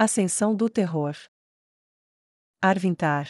Ascensão do terror. Arvintar.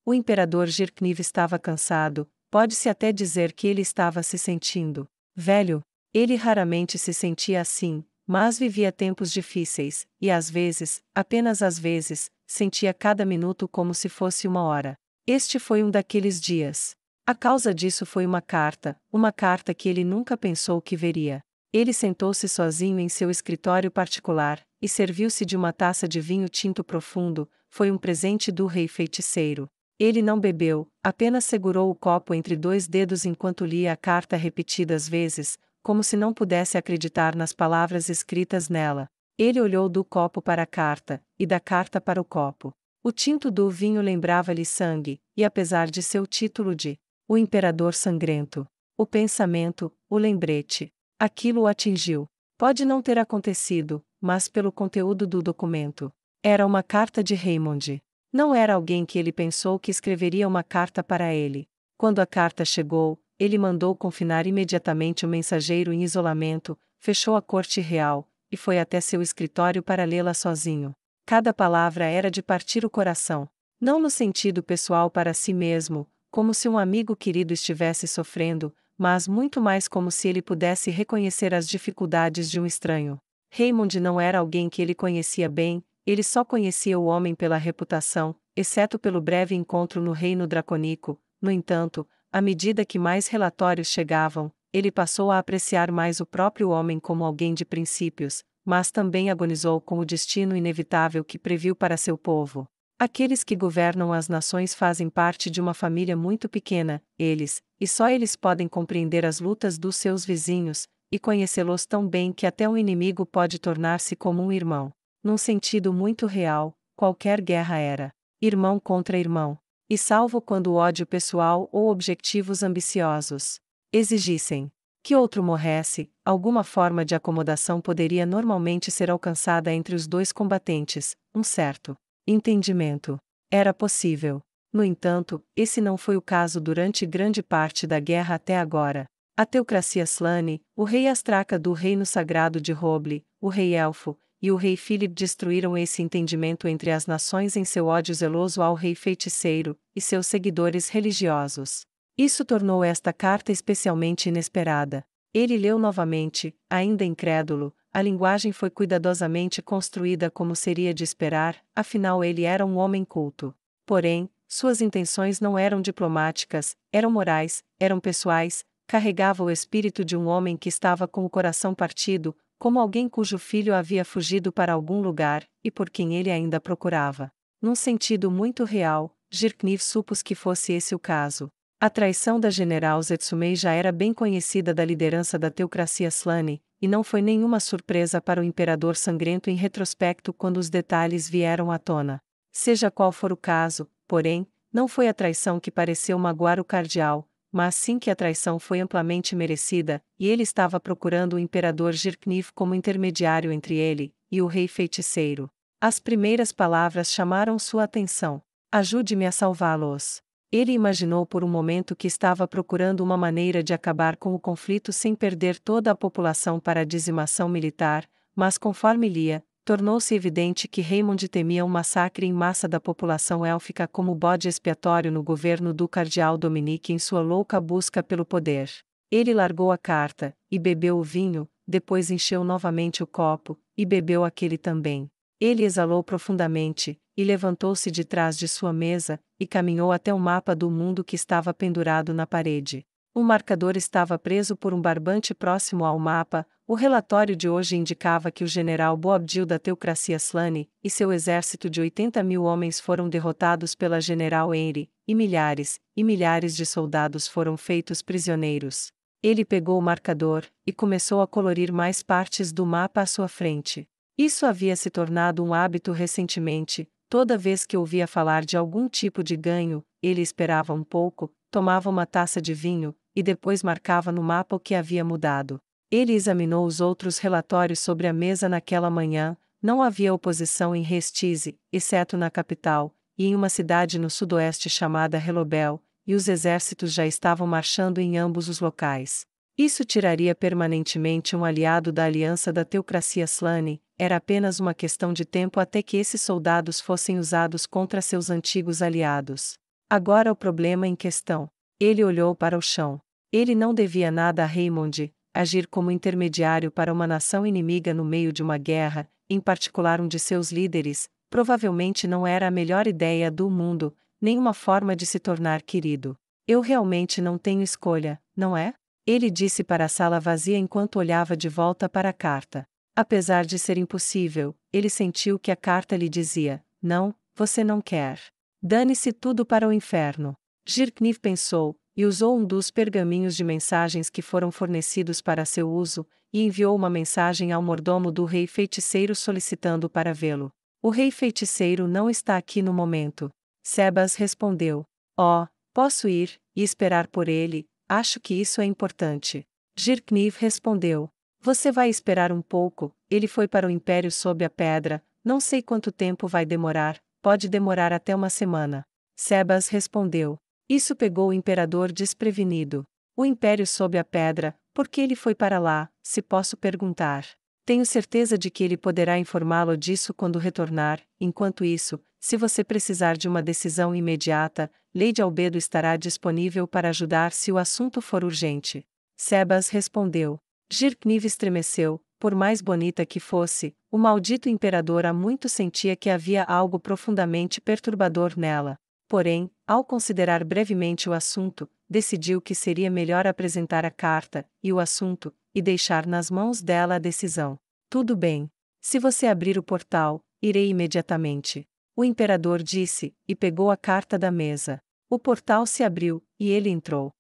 O imperador Jirkniv estava cansado, pode-se até dizer que ele estava se sentindo velho. Ele raramente se sentia assim, mas vivia tempos difíceis, e às vezes, apenas às vezes, sentia cada minuto como se fosse uma hora. Este foi um daqueles dias. A causa disso foi uma carta que ele nunca pensou que veria. Ele sentou-se sozinho em seu escritório particular, e serviu-se de uma taça de vinho tinto profundo. Foi um presente do rei feiticeiro. Ele não bebeu, apenas segurou o copo entre dois dedos enquanto lia a carta repetidas vezes, como se não pudesse acreditar nas palavras escritas nela. Ele olhou do copo para a carta, e da carta para o copo. O tinto do vinho lembrava-lhe sangue, e apesar de seu título de O Imperador Sangrento, o pensamento, o lembrete, aquilo o atingiu. Pode não ter acontecido, mas pelo conteúdo do documento. Era uma carta de Raymond. Não era alguém que ele pensou que escreveria uma carta para ele. Quando a carta chegou, ele mandou confinar imediatamente o mensageiro em isolamento, fechou a corte real, e foi até seu escritório para lê-la sozinho. Cada palavra era de partir o coração. Não no sentido pessoal para si mesmo, como se um amigo querido estivesse sofrendo, mas muito mais como se ele pudesse reconhecer as dificuldades de um estranho. Raymond não era alguém que ele conhecia bem, ele só conhecia o homem pela reputação, exceto pelo breve encontro no Reino Dracônico. No entanto, à medida que mais relatórios chegavam, ele passou a apreciar mais o próprio homem como alguém de princípios, mas também agonizou com o destino inevitável que previu para seu povo. Aqueles que governam as nações fazem parte de uma família muito pequena, e só eles podem compreender as lutas dos seus vizinhos, e conhecê-los tão bem que até um inimigo pode tornar-se como um irmão. Num sentido muito real, qualquer guerra era irmão contra irmão, e salvo quando o ódio pessoal ou objetivos ambiciosos exigissem que outro morresse, alguma forma de acomodação poderia normalmente ser alcançada entre os dois combatentes, um certo entendimento era possível. No entanto, esse não foi o caso durante grande parte da guerra até agora. A teocracia Slane, o rei Astraca do Reino Sagrado de Roble, o rei Elfo, e o rei Philip destruíram esse entendimento entre as nações em seu ódio zeloso ao rei feiticeiro e seus seguidores religiosos. Isso tornou esta carta especialmente inesperada. Ele leu novamente, ainda incrédulo. A linguagem foi cuidadosamente construída como seria de esperar, afinal ele era um homem culto. Porém, suas intenções não eram diplomáticas, eram morais, eram pessoais, carregava o espírito de um homem que estava com o coração partido, como alguém cujo filho havia fugido para algum lugar, e por quem ele ainda procurava. Num sentido muito real, Jirkniv supôs que fosse esse o caso. A traição da general Zetsumei já era bem conhecida da liderança da teocracia Slane, e não foi nenhuma surpresa para o Imperador Sangrento em retrospecto quando os detalhes vieram à tona. Seja qual for o caso, porém, não foi a traição que pareceu magoar o cardeal, mas sim que a traição foi amplamente merecida, e ele estava procurando o imperador Jirkniv como intermediário entre ele e o rei feiticeiro. As primeiras palavras chamaram sua atenção. Ajude-me a salvá-los. Ele imaginou por um momento que estava procurando uma maneira de acabar com o conflito sem perder toda a população para a dizimação militar, mas conforme lia, tornou-se evidente que Raymond temia um massacre em massa da população élfica como bode expiatório no governo do cardeal Dominique em sua louca busca pelo poder. Ele largou a carta, e bebeu o vinho, depois encheu novamente o copo, e bebeu aquele também. Ele exalou profundamente, e levantou-se de trás de sua mesa, e caminhou até o mapa do mundo que estava pendurado na parede. O marcador estava preso por um barbante próximo ao mapa. O relatório de hoje indicava que o general Boabdil da teocracia Slane e seu exército de 80.000 homens foram derrotados pela general Henry, e milhares de soldados foram feitos prisioneiros. Ele pegou o marcador, e começou a colorir mais partes do mapa à sua frente. Isso havia se tornado um hábito recentemente. Toda vez que ouvia falar de algum tipo de ganho, ele esperava um pouco, tomava uma taça de vinho, e depois marcava no mapa o que havia mudado. Ele examinou os outros relatórios sobre a mesa naquela manhã. Não havia oposição em Restize, exceto na capital, e em uma cidade no sudoeste chamada Relobel, e os exércitos já estavam marchando em ambos os locais. Isso tiraria permanentemente um aliado da aliança da teocracia Slane. Era apenas uma questão de tempo até que esses soldados fossem usados contra seus antigos aliados. Agora o problema em questão. Ele olhou para o chão. Ele não devia nada a Raymond. Agir como intermediário para uma nação inimiga no meio de uma guerra, em particular um de seus líderes, provavelmente não era a melhor ideia do mundo, nem uma forma de se tornar querido. Eu realmente não tenho escolha, não é? Ele disse para a sala vazia enquanto olhava de volta para a carta. Apesar de ser impossível, ele sentiu que a carta lhe dizia: não, você não quer. Dane-se tudo para o inferno. Zirknif pensou, e usou um dos pergaminhos de mensagens que foram fornecidos para seu uso, e enviou uma mensagem ao mordomo do rei feiticeiro solicitando para vê-lo. O rei feiticeiro não está aqui no momento. Sebas respondeu: oh, posso ir, e esperar por ele, acho que isso é importante. Zirknif respondeu: você vai esperar um pouco, ele foi para o Império sob a pedra, não sei quanto tempo vai demorar, pode demorar até uma semana. Sebas respondeu. Isso pegou o imperador desprevenido. O Império sob a pedra, por que ele foi para lá, se posso perguntar? Tenho certeza de que ele poderá informá-lo disso quando retornar. Enquanto isso, se você precisar de uma decisão imediata, Lady Albedo estará disponível para ajudar se o assunto for urgente. Sebas respondeu. Zirknif estremeceu, por mais bonita que fosse, o maldito imperador há muito sentia que havia algo profundamente perturbador nela. Porém, ao considerar brevemente o assunto, decidiu que seria melhor apresentar a carta, e o assunto, e deixar nas mãos dela a decisão. Tudo bem. Se você abrir o portal, irei imediatamente. O imperador disse, e pegou a carta da mesa. O portal se abriu, e ele entrou.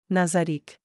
Nazarick.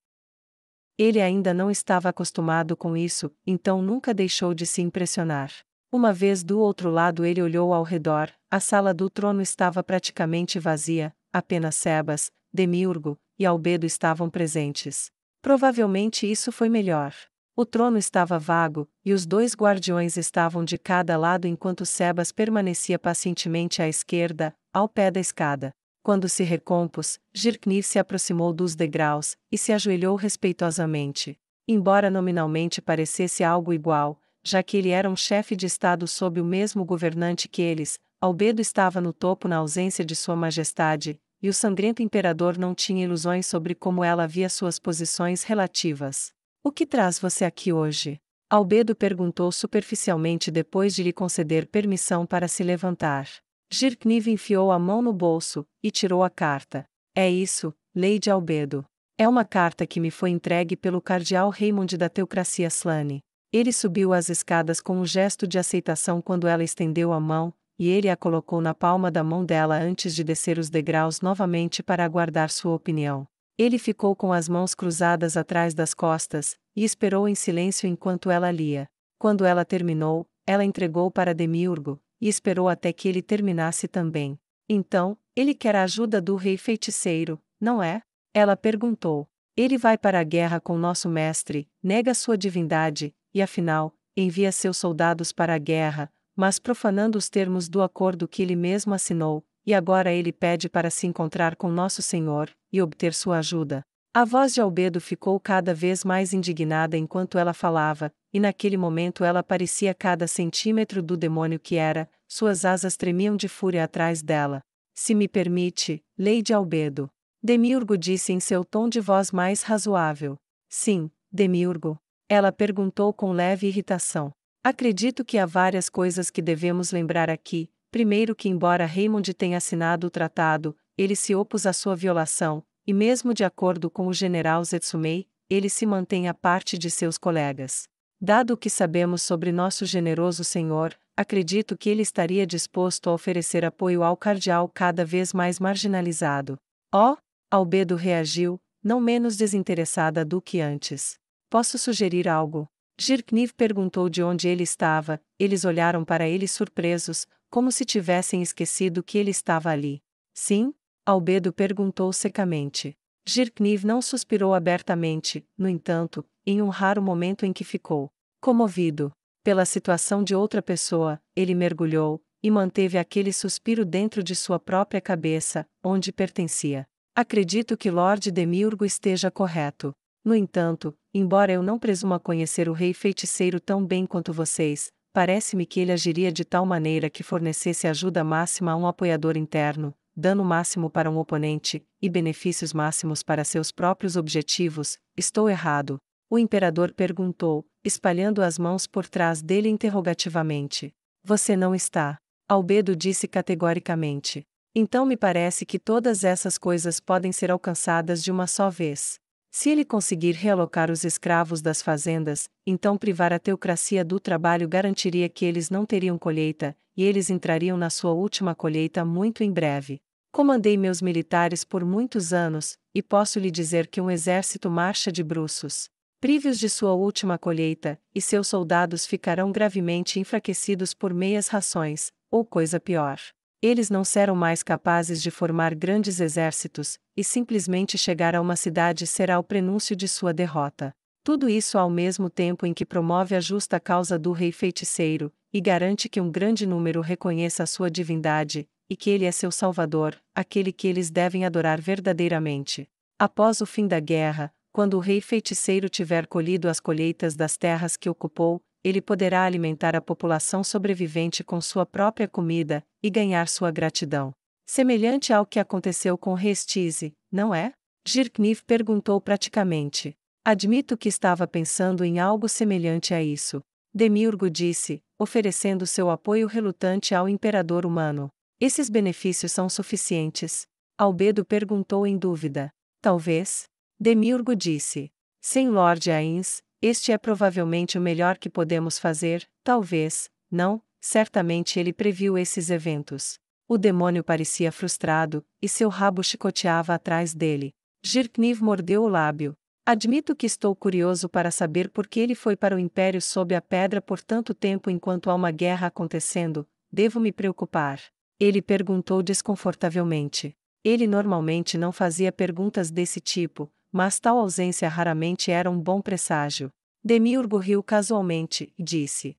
Ele ainda não estava acostumado com isso, então nunca deixou de se impressionar. Uma vez do outro lado ele olhou ao redor, a sala do trono estava praticamente vazia, apenas Sebas, Demiurgo e Albedo estavam presentes. Provavelmente isso foi melhor. O trono estava vago, e os dois guardiões estavam de cada lado enquanto Sebas permanecia pacientemente à esquerda, ao pé da escada. Quando se recompôs, Zirknif se aproximou dos degraus, e se ajoelhou respeitosamente. Embora nominalmente parecesse algo igual, já que ele era um chefe de estado sob o mesmo governante que eles, Albedo estava no topo na ausência de sua majestade, e o sangrento imperador não tinha ilusões sobre como ela via suas posições relativas. O que traz você aqui hoje? Albedo perguntou superficialmente depois de lhe conceder permissão para se levantar. Zirknif enfiou a mão no bolso, e tirou a carta. É isso, Lady Albedo. É uma carta que me foi entregue pelo cardeal Raymond da teocracia Slane. Ele subiu as escadas com um gesto de aceitação quando ela estendeu a mão, e ele a colocou na palma da mão dela antes de descer os degraus novamente para aguardar sua opinião. Ele ficou com as mãos cruzadas atrás das costas, e esperou em silêncio enquanto ela lia. Quando ela terminou, ela entregou para Demiurgo, e esperou até que ele terminasse também. Então, ele quer a ajuda do rei feiticeiro, não é? Ela perguntou. Ele vai para a guerra com nosso mestre, nega sua divindade, e afinal, envia seus soldados para a guerra, mas profanando os termos do acordo que ele mesmo assinou, e agora ele pede para se encontrar com nosso Senhor, e obter sua ajuda. A voz de Albedo ficou cada vez mais indignada enquanto ela falava, e naquele momento ela parecia cada centímetro do demônio que era, suas asas tremiam de fúria atrás dela. Se me permite, Lady Albedo. Demiurgo disse em seu tom de voz mais razoável. Sim, Demiurgo. Ela perguntou com leve irritação. Acredito que há várias coisas que devemos lembrar aqui. Primeiro que embora Raymond tenha assinado o tratado, ele se opôs à sua violação, e mesmo de acordo com o general Zetsumei, ele se mantém à parte de seus colegas. Dado o que sabemos sobre nosso generoso senhor, acredito que ele estaria disposto a oferecer apoio ao cardeal cada vez mais marginalizado. Oh! Albedo reagiu, não menos desinteressada do que antes. Posso sugerir algo? Zirknif perguntou de onde ele estava, eles olharam para ele surpresos, como se tivessem esquecido que ele estava ali. Sim? Albedo perguntou secamente. Zirknif não suspirou abertamente, no entanto, em um raro momento em que ficou comovido pela situação de outra pessoa, ele mergulhou, e manteve aquele suspiro dentro de sua própria cabeça, onde pertencia. Acredito que Lord Demiurgo esteja correto. No entanto, embora eu não presuma conhecer o rei feiticeiro tão bem quanto vocês, parece-me que ele agiria de tal maneira que fornecesse ajuda máxima a um apoiador interno, dano máximo para um oponente, e benefícios máximos para seus próprios objetivos. Estou errado? O imperador perguntou, espalhando as mãos por trás dele interrogativamente. Você não está. Albedo disse categoricamente. Então me parece que todas essas coisas podem ser alcançadas de uma só vez. Se ele conseguir realocar os escravos das fazendas, então privar a teocracia do trabalho garantiria que eles não teriam colheita, e eles entrariam na sua última colheita muito em breve. Comandei meus militares por muitos anos, e posso lhe dizer que um exército marcha de bruços. Prive-os de sua última colheita, e seus soldados ficarão gravemente enfraquecidos por meias rações, ou coisa pior. Eles não serão mais capazes de formar grandes exércitos, e simplesmente chegar a uma cidade será o prenúncio de sua derrota. Tudo isso ao mesmo tempo em que promove a justa causa do rei feiticeiro, e garante que um grande número reconheça a sua divindade, e que ele é seu salvador, aquele que eles devem adorar verdadeiramente. Após o fim da guerra, quando o rei feiticeiro tiver colhido as colheitas das terras que ocupou, ele poderá alimentar a população sobrevivente com sua própria comida, e ganhar sua gratidão. Semelhante ao que aconteceu com Restize, não é? Girkniv perguntou praticamente. Admito que estava pensando em algo semelhante a isso. Demiurgo disse, oferecendo seu apoio relutante ao imperador humano. Esses benefícios são suficientes? Albedo perguntou em dúvida. Talvez. Demiurgo disse. Sem Lord Ains, este é provavelmente o melhor que podemos fazer, talvez, não, certamente ele previu esses eventos. O demônio parecia frustrado, e seu rabo chicoteava atrás dele. Girkniv mordeu o lábio. Admito que estou curioso para saber por que ele foi para o Império sob a pedra por tanto tempo enquanto há uma guerra acontecendo. Devo me preocupar? Ele perguntou desconfortavelmente. Ele normalmente não fazia perguntas desse tipo, mas tal ausência raramente era um bom presságio. Demiurgo riu casualmente, e disse.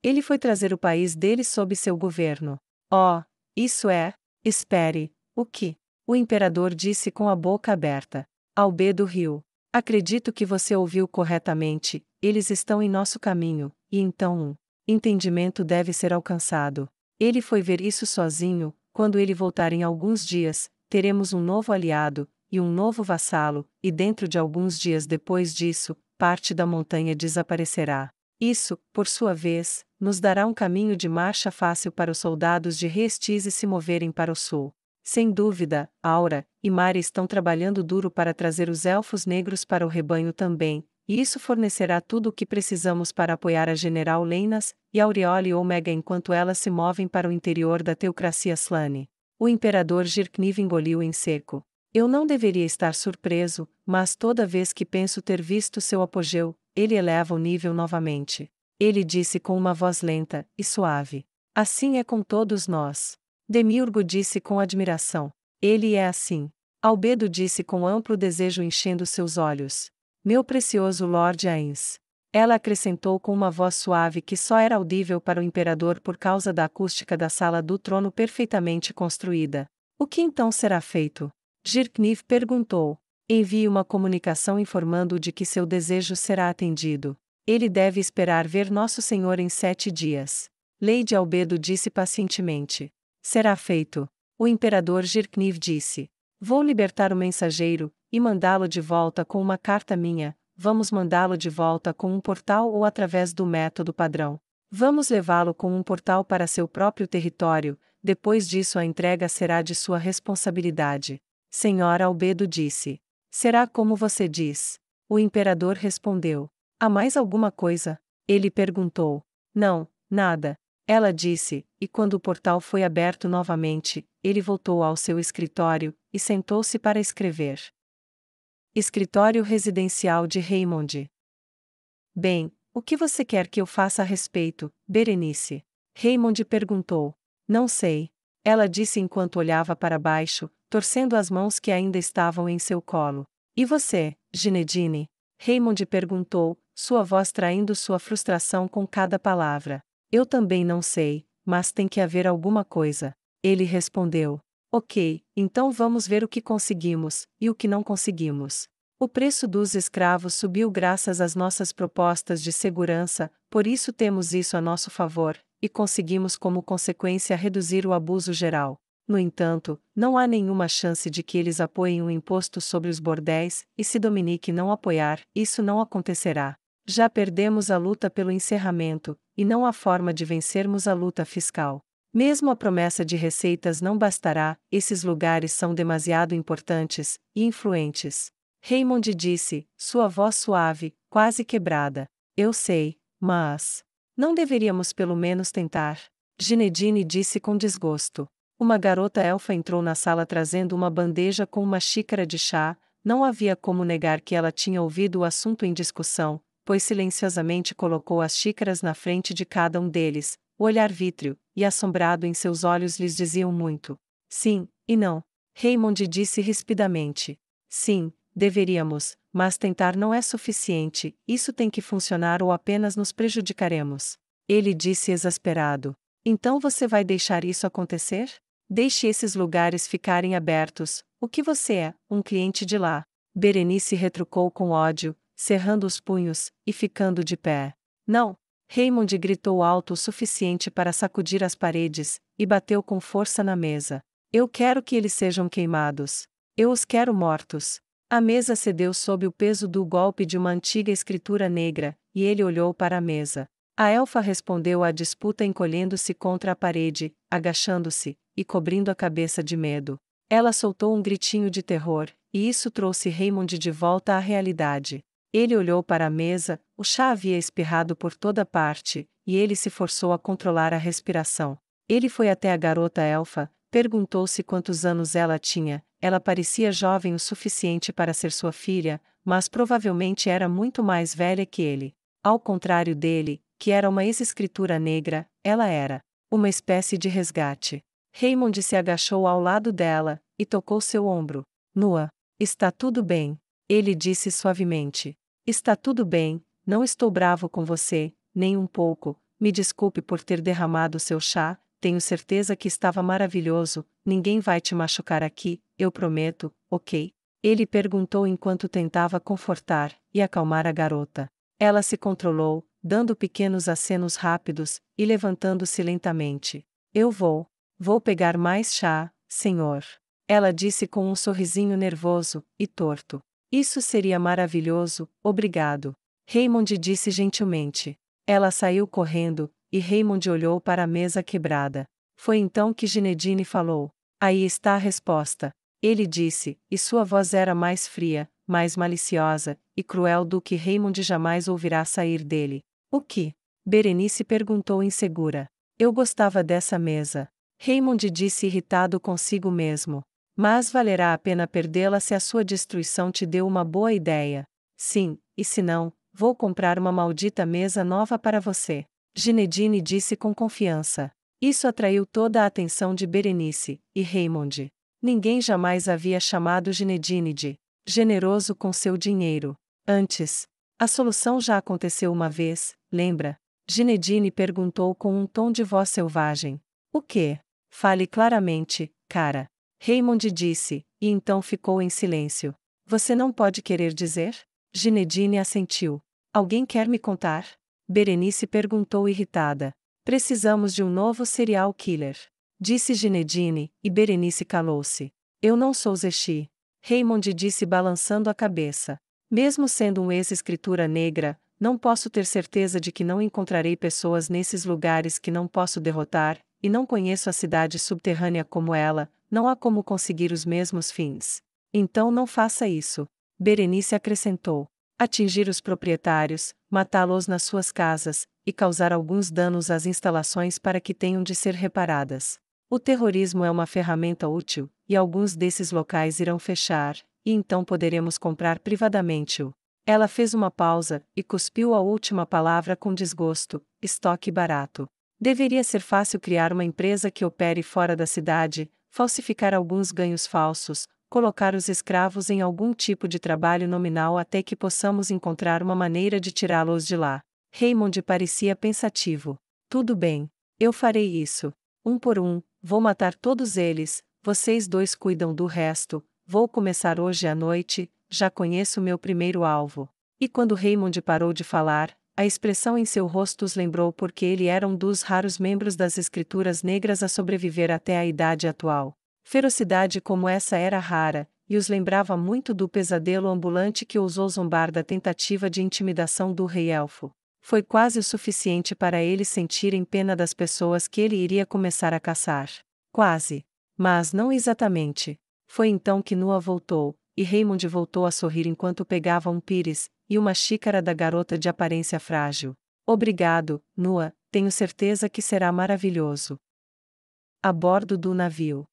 Ele foi trazer o país dele sob seu governo. Isso é? Espere, o que? O imperador disse com a boca aberta. Albedo riu. Acredito que você ouviu corretamente, eles estão em nosso caminho, e então um entendimento deve ser alcançado. Ele foi ver isso sozinho. Quando ele voltar em alguns dias, teremos um novo aliado, e um novo vassalo, e dentro de alguns dias depois disso, parte da montanha desaparecerá. Isso, por sua vez, nos dará um caminho de marcha fácil para os soldados de Restize se moverem para o sul. Sem dúvida, Aura e Mari estão trabalhando duro para trazer os elfos negros para o rebanho também, e isso fornecerá tudo o que precisamos para apoiar a General Leinas e Aureole Omega enquanto elas se movem para o interior da teocracia Slane. O imperador Girkniv engoliu em seco. Eu não deveria estar surpreso, mas toda vez que penso ter visto seu apogeu, ele eleva o nível novamente. Ele disse com uma voz lenta e suave. Assim é com todos nós. Demiurgo disse com admiração. Ele é assim. Albedo disse com amplo desejo enchendo seus olhos. Meu precioso Lord Ains. Ela acrescentou com uma voz suave que só era audível para o imperador por causa da acústica da sala do trono perfeitamente construída. O que então será feito? Girkniv perguntou. Envie uma comunicação informando-o de que seu desejo será atendido. Ele deve esperar ver Nosso Senhor em 7 dias. Lady Albedo disse pacientemente. Será feito. O imperador Girkniv disse. Vou libertar o mensageiro, e mandá-lo de volta com uma carta minha. Vamos mandá-lo de volta com um portal ou através do método padrão. Vamos levá-lo com um portal para seu próprio território, depois disso a entrega será de sua responsabilidade. Senhora Albedo disse. Será como você diz. O imperador respondeu. Há mais alguma coisa? Ele perguntou. Não, nada. Ela disse, e quando o portal foi aberto novamente, ele voltou ao seu escritório, e sentou-se para escrever. Escritório residencial de Raymond. Bem, o que você quer que eu faça a respeito, Berenice? Raymond perguntou. Não sei. Ela disse enquanto olhava para baixo, torcendo as mãos que ainda estavam em seu colo. E você, Ginedine? Raymond perguntou, sua voz traindo sua frustração com cada palavra. Eu também não sei, mas tem que haver alguma coisa. Ele respondeu. Ok, então vamos ver o que conseguimos, e o que não conseguimos. O preço dos escravos subiu graças às nossas propostas de segurança, por isso temos isso a nosso favor, e conseguimos como consequência reduzir o abuso geral. No entanto, não há nenhuma chance de que eles apoiem um imposto sobre os bordéis, e se Dominique não apoiar, isso não acontecerá. Já perdemos a luta pelo encerramento, e não há forma de vencermos a luta fiscal. Mesmo a promessa de receitas não bastará, esses lugares são demasiado importantes e influentes. Raymond disse, sua voz suave, quase quebrada. Eu sei, mas... não deveríamos pelo menos tentar? Ginedine disse com desgosto. Uma garota elfa entrou na sala trazendo uma bandeja com uma xícara de chá. Não havia como negar que ela tinha ouvido o assunto em discussão, pois silenciosamente colocou as xícaras na frente de cada um deles. O olhar vítreo e assombrado em seus olhos lhes diziam muito. Sim, e não. Raymond disse rispidamente. Sim, deveríamos, mas tentar não é suficiente, isso tem que funcionar ou apenas nos prejudicaremos. Ele disse exasperado. Então você vai deixar isso acontecer? Deixe esses lugares ficarem abertos. O que você é, um cliente de lá? Berenice retrucou com ódio, cerrando os punhos e ficando de pé. Não! Raymond gritou alto o suficiente para sacudir as paredes, e bateu com força na mesa. Eu quero que eles sejam queimados. Eu os quero mortos. A mesa cedeu sob o peso do golpe de uma antiga escritura negra, e ele olhou para a mesa. A elfa respondeu à disputa encolhendo-se contra a parede, agachando-se, e cobrindo a cabeça de medo. Ela soltou um gritinho de terror, e isso trouxe Raymond de volta à realidade. Ele olhou para a mesa, o chá havia espirrado por toda parte, e ele se forçou a controlar a respiração. Ele foi até a garota elfa, perguntou-se quantos anos ela tinha. Ela parecia jovem o suficiente para ser sua filha, mas provavelmente era muito mais velha que ele. Ao contrário dele, que era uma ex-escritura negra, ela era uma espécie de resgate. Raymond se agachou ao lado dela, e tocou seu ombro. Nua. Está tudo bem. Ele disse suavemente. Está tudo bem, não estou bravo com você, nem um pouco. Me desculpe por ter derramado seu chá, tenho certeza que estava maravilhoso, ninguém vai te machucar aqui, eu prometo, ok? Ele perguntou enquanto tentava confortar e acalmar a garota. Ela se controlou, dando pequenos acenos rápidos, e levantando-se lentamente. Eu vou pegar mais chá, senhor. Ela disse com um sorrisinho nervoso e torto. Isso seria maravilhoso, obrigado. Raymond disse gentilmente. Ela saiu correndo, e Raymond olhou para a mesa quebrada. Foi então que Ginedine falou. Aí está a resposta. Ele disse, e sua voz era mais fria, mais maliciosa, e cruel do que Raymond jamais ouvirá sair dele. O que? Berenice perguntou insegura. Eu gostava dessa mesa. Raymond disse irritado consigo mesmo. Mas valerá a pena perdê-la se a sua destruição te deu uma boa ideia. Sim, e se não, vou comprar uma maldita mesa nova para você. Ginedine disse com confiança. Isso atraiu toda a atenção de Berenice e Raymond. Ninguém jamais havia chamado Ginedine de generoso com seu dinheiro. Antes, a solução já aconteceu uma vez, lembra? Ginedine perguntou com um tom de voz selvagem. O quê? Fale claramente, cara. Raymond disse, e então ficou em silêncio. Você não pode querer dizer? Ginedine assentiu. Alguém quer me contar? Berenice perguntou irritada. Precisamos de um novo serial killer. Disse Ginedine, e Berenice calou-se. Eu não sou Zechi. Raymond disse balançando a cabeça. Mesmo sendo um ex-escritura negra, não posso ter certeza de que não encontrarei pessoas nesses lugares que não posso derrotar, e não conheço a cidade subterrânea como ela, não há como conseguir os mesmos fins. Então não faça isso. Berenice acrescentou. Atingir os proprietários, matá-los nas suas casas, e causar alguns danos às instalações para que tenham de ser reparadas. O terrorismo é uma ferramenta útil, e alguns desses locais irão fechar, e então poderemos comprar privadamente-o. Ela fez uma pausa, e cuspiu a última palavra com desgosto: estoque barato. Deveria ser fácil criar uma empresa que opere fora da cidade, falsificar alguns ganhos falsos, colocar os escravos em algum tipo de trabalho nominal até que possamos encontrar uma maneira de tirá-los de lá. Raymond parecia pensativo. Tudo bem. Eu farei isso. Um por um, vou matar todos eles, vocês dois cuidam do resto, vou começar hoje à noite, já conheço meu primeiro alvo. E quando Raymond parou de falar, a expressão em seu rosto os lembrou porque ele era um dos raros membros das escrituras negras a sobreviver até a idade atual. Ferocidade como essa era rara, e os lembrava muito do pesadelo ambulante que ousou zombar da tentativa de intimidação do rei elfo. Foi quase o suficiente para eles sentirem pena das pessoas que ele iria começar a caçar. Quase. Mas não exatamente. Foi então que Nua voltou, e Raymond voltou a sorrir enquanto pegava um pires e uma xícara da garota de aparência frágil. Obrigado, Nua, tenho certeza que será maravilhoso. A bordo do navio.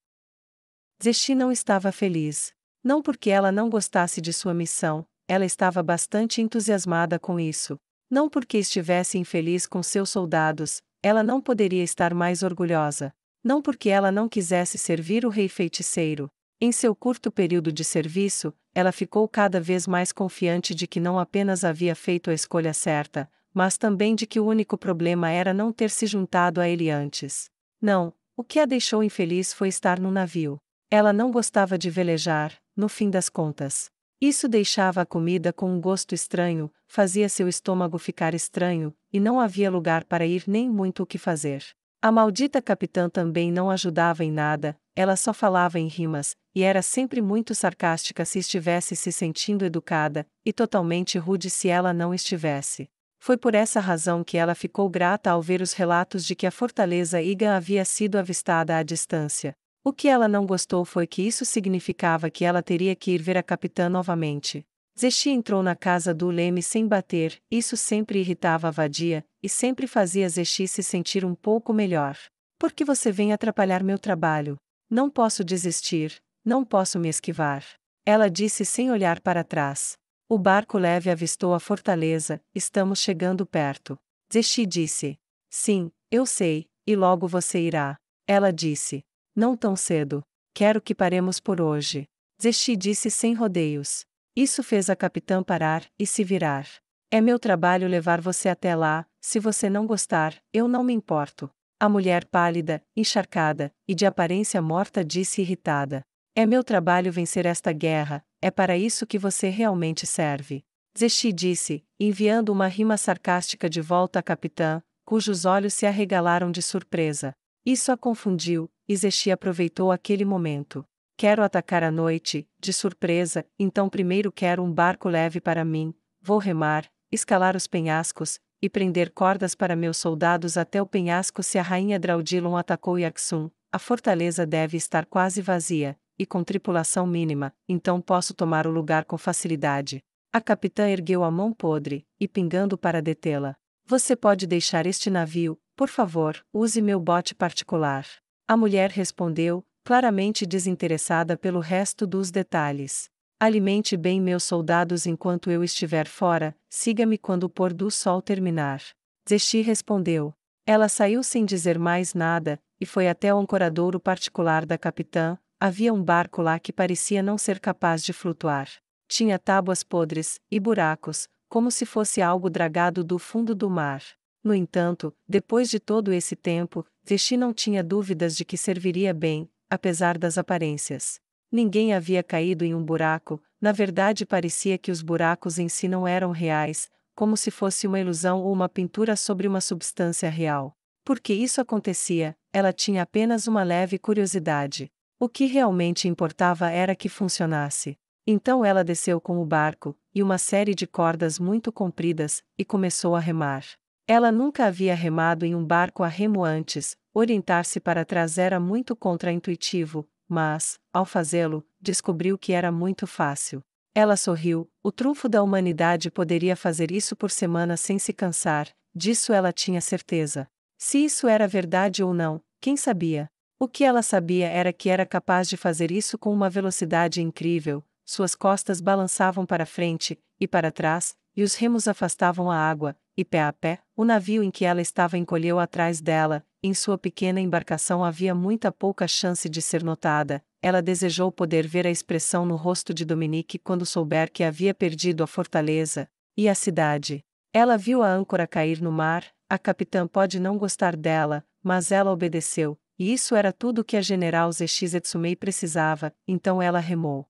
Zesti não estava feliz. Não porque ela não gostasse de sua missão, ela estava bastante entusiasmada com isso. Não porque estivesse infeliz com seus soldados, ela não poderia estar mais orgulhosa. Não porque ela não quisesse servir o rei feiticeiro. Em seu curto período de serviço, ela ficou cada vez mais confiante de que não apenas havia feito a escolha certa, mas também de que o único problema era não ter se juntado a ele antes. Não, o que a deixou infeliz foi estar no navio. Ela não gostava de velejar, no fim das contas. Isso deixava a comida com um gosto estranho, fazia seu estômago ficar estranho, e não havia lugar para ir nem muito o que fazer. A maldita capitã também não ajudava em nada, ela só falava em rimas, e era sempre muito sarcástica se estivesse se sentindo educada, e totalmente rude se ela não estivesse. Foi por essa razão que ela ficou grata ao ver os relatos de que a fortaleza Iga havia sido avistada à distância. O que ela não gostou foi que isso significava que ela teria que ir ver a capitã novamente. Zesti entrou na casa do Leme sem bater, isso sempre irritava a vadia, e sempre fazia Zesti se sentir um pouco melhor. Por que você vem atrapalhar meu trabalho? Não posso desistir, não posso me esquivar. Ela disse sem olhar para trás. O barco leve avistou a fortaleza, estamos chegando perto. Zesti disse. Sim, eu sei, e logo você irá. Ela disse. Não tão cedo. Quero que paremos por hoje. Zesti disse sem rodeios. Isso fez a capitã parar e se virar. É meu trabalho levar você até lá, se você não gostar, eu não me importo. A mulher pálida, encharcada, e de aparência morta disse irritada. É meu trabalho vencer esta guerra, é para isso que você realmente serve. Zesti disse, enviando uma rima sarcástica de volta à capitã, cujos olhos se arregalaram de surpresa. Isso a confundiu, e Zesti aproveitou aquele momento. Quero atacar à noite, de surpresa, então primeiro quero um barco leve para mim, vou remar, escalar os penhascos, e prender cordas para meus soldados até o penhasco. Se a rainha Draudilon atacou Yaxum, a fortaleza deve estar quase vazia, e com tripulação mínima, então posso tomar o lugar com facilidade. A capitã ergueu a mão podre, e pingando para detê-la. Você pode deixar este navio, por favor, use meu bote particular. A mulher respondeu, claramente desinteressada pelo resto dos detalhes. Alimente bem meus soldados enquanto eu estiver fora, siga-me quando o pôr do sol terminar. Zesti respondeu. Ela saiu sem dizer mais nada, e foi até o ancoradouro particular da capitã. Havia um barco lá que parecia não ser capaz de flutuar. Tinha tábuas podres, e buracos, como se fosse algo dragado do fundo do mar. No entanto, depois de todo esse tempo, Zesti não tinha dúvidas de que serviria bem, apesar das aparências. Ninguém havia caído em um buraco, na verdade parecia que os buracos em si não eram reais, como se fosse uma ilusão ou uma pintura sobre uma substância real. Por que isso acontecia, ela tinha apenas uma leve curiosidade. O que realmente importava era que funcionasse. Então ela desceu com o barco, e uma série de cordas muito compridas, e começou a remar. Ela nunca havia remado em um barco a remo antes, orientar-se para trás era muito contra-intuitivo, mas, ao fazê-lo, descobriu que era muito fácil. Ela sorriu, o trunfo da humanidade poderia fazer isso por semanas sem se cansar, disso ela tinha certeza. Se isso era verdade ou não, quem sabia? O que ela sabia era que era capaz de fazer isso com uma velocidade incrível, suas costas balançavam para frente e para trás, e os remos afastavam a água, e pé a pé, o navio em que ela estava encolheu atrás dela. Em sua pequena embarcação havia muita pouca chance de ser notada. Ela desejou poder ver a expressão no rosto de Dominique quando souber que havia perdido a fortaleza e a cidade. Ela viu a âncora cair no mar. A capitã pode não gostar dela, mas ela obedeceu, e isso era tudo que a general Zexi Zetsumei precisava, então ela remou.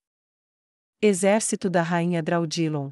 Exército da Rainha Draudilon.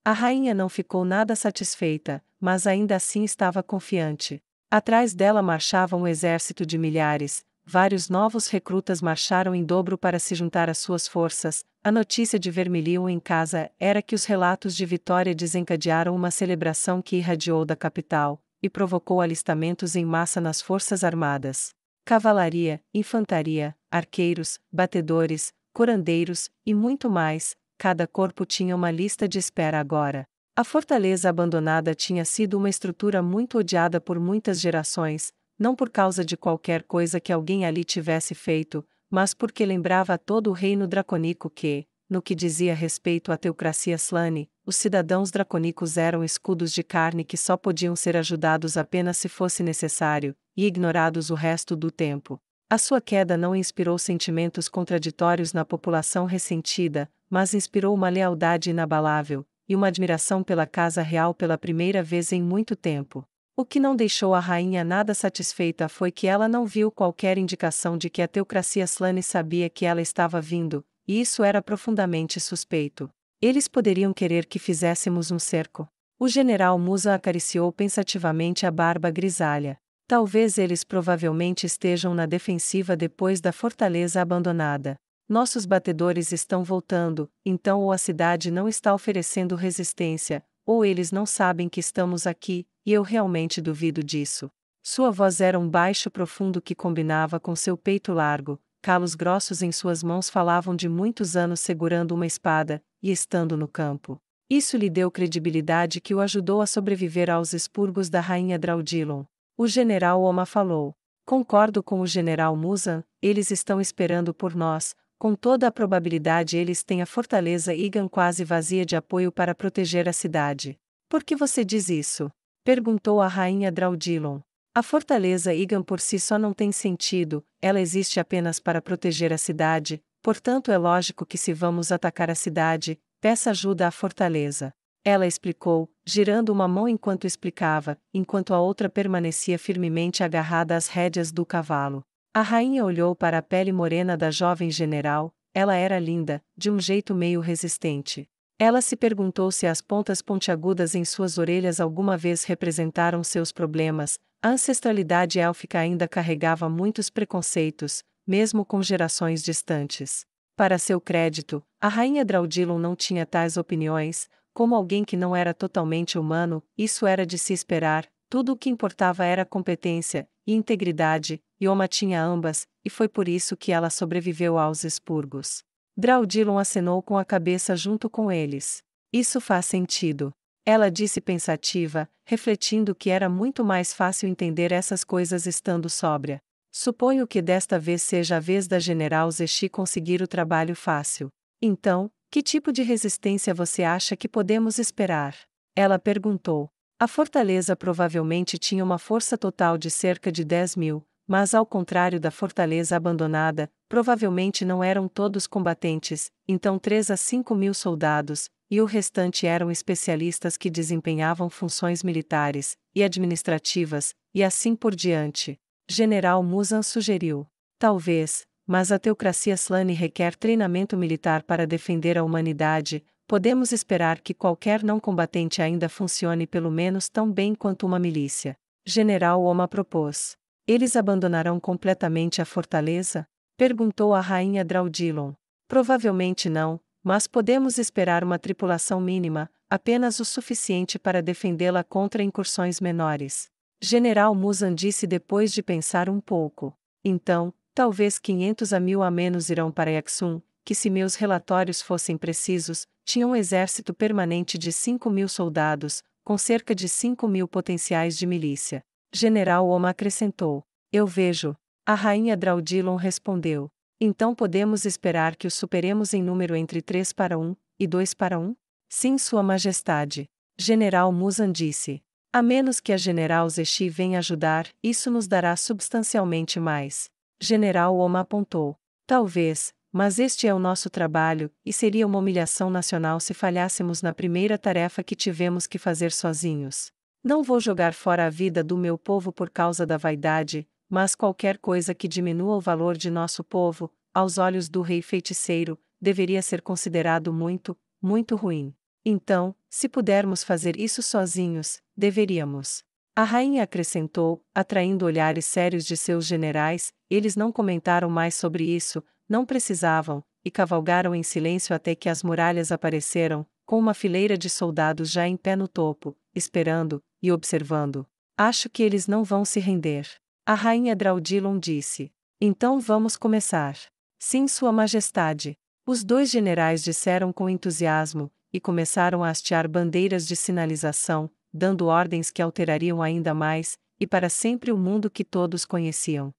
A rainha não ficou nada satisfeita, mas ainda assim estava confiante. Atrás dela marchava um exército de milhares, vários novos recrutas marcharam em dobro para se juntar às suas forças. A notícia de vermelho em casa era que os relatos de vitória desencadearam uma celebração que irradiou da capital, e provocou alistamentos em massa nas forças armadas. Cavalaria, infantaria, arqueiros, batedores, curandeiros, e muito mais, cada corpo tinha uma lista de espera agora. A fortaleza abandonada tinha sido uma estrutura muito odiada por muitas gerações, não por causa de qualquer coisa que alguém ali tivesse feito, mas porque lembrava a todo o reino dracônico que, no que dizia respeito à teocracia Slane, os cidadãos dracônicos eram escudos de carne que só podiam ser ajudados apenas se fosse necessário, e ignorados o resto do tempo. A sua queda não inspirou sentimentos contraditórios na população ressentida, mas inspirou uma lealdade inabalável, e uma admiração pela casa real pela primeira vez em muito tempo. O que não deixou a rainha nada satisfeita foi que ela não viu qualquer indicação de que a teocracia Slane sabia que ela estava vindo, e isso era profundamente suspeito. Eles poderiam querer que fizéssemos um cerco. O general Musa acariciou pensativamente a barba grisalha. Talvez eles provavelmente estejam na defensiva depois da fortaleza abandonada. Nossos batedores estão voltando, então ou a cidade não está oferecendo resistência, ou eles não sabem que estamos aqui, e eu realmente duvido disso. Sua voz era um baixo profundo que combinava com seu peito largo, calos grossos em suas mãos falavam de muitos anos segurando uma espada, e estando no campo. Isso lhe deu credibilidade que o ajudou a sobreviver aos expurgos da rainha Draudilon. O general Oma falou. Concordo com o general Musan, eles estão esperando por nós, com toda a probabilidade eles têm a fortaleza Igan quase vazia de apoio para proteger a cidade. Por que você diz isso? Perguntou a rainha Draudilon. A fortaleza Igan por si só não tem sentido, ela existe apenas para proteger a cidade, portanto é lógico que se vamos atacar a cidade, peça ajuda à fortaleza. Ela explicou, girando uma mão enquanto explicava, enquanto a outra permanecia firmemente agarrada às rédeas do cavalo. A rainha olhou para a pele morena da jovem general, ela era linda, de um jeito meio resistente. Ela se perguntou se as pontas pontiagudas em suas orelhas alguma vez representaram seus problemas. A ancestralidade élfica ainda carregava muitos preconceitos, mesmo com gerações distantes. Para seu crédito, a rainha Draudilon não tinha tais opiniões. Como alguém que não era totalmente humano, isso era de se esperar, tudo o que importava era competência e integridade, e Oma tinha ambas, e foi por isso que ela sobreviveu aos expurgos. Draudilon acenou com a cabeça junto com eles. Isso faz sentido. Ela disse pensativa, refletindo que era muito mais fácil entender essas coisas estando sóbria. Suponho que desta vez seja a vez da General Zeshi conseguir o trabalho fácil. Então, que tipo de resistência você acha que podemos esperar? Ela perguntou. A fortaleza provavelmente tinha uma força total de cerca de 10.000, mas ao contrário da fortaleza abandonada, provavelmente não eram todos combatentes, então 3 a 5.000 soldados, e o restante eram especialistas que desempenhavam funções militares e administrativas, e assim por diante. General Musan sugeriu. Talvez, mas a teocracia Slane requer treinamento militar para defender a humanidade, podemos esperar que qualquer não combatente ainda funcione pelo menos tão bem quanto uma milícia. General Oma propôs. Eles abandonarão completamente a fortaleza? Perguntou a rainha Draudilon. Provavelmente não, mas podemos esperar uma tripulação mínima, apenas o suficiente para defendê-la contra incursões menores. General Musan disse depois de pensar um pouco. Então, talvez 500 a 1.000 a menos irão para Yaxun, que se meus relatórios fossem precisos, tinha um exército permanente de 5.000 soldados, com cerca de 5.000 potenciais de milícia. General Oma acrescentou. Eu vejo. A rainha Draudilon respondeu. Então podemos esperar que os superemos em número entre 3 para 1, e 2 para 1? Sim, Sua Majestade. General Musan disse. A menos que a General Zeshi venha ajudar, isso nos dará substancialmente mais. General Oma apontou. Talvez, mas este é o nosso trabalho, e seria uma humilhação nacional se falhássemos na primeira tarefa que tivemos que fazer sozinhos. Não vou jogar fora a vida do meu povo por causa da vaidade, mas qualquer coisa que diminua o valor de nosso povo, aos olhos do rei feiticeiro, deveria ser considerado muito, muito ruim. Então, se pudermos fazer isso sozinhos, deveríamos. A rainha acrescentou, atraindo olhares sérios de seus generais. Eles não comentaram mais sobre isso, não precisavam, e cavalgaram em silêncio até que as muralhas apareceram, com uma fileira de soldados já em pé no topo, esperando e observando. Acho que eles não vão se render. A rainha Draudilon disse. Então vamos começar. Sim, Sua Majestade. Os dois generais disseram com entusiasmo, e começaram a hastear bandeiras de sinalização, dando ordens que alterariam ainda mais, e para sempre o mundo que todos conheciam.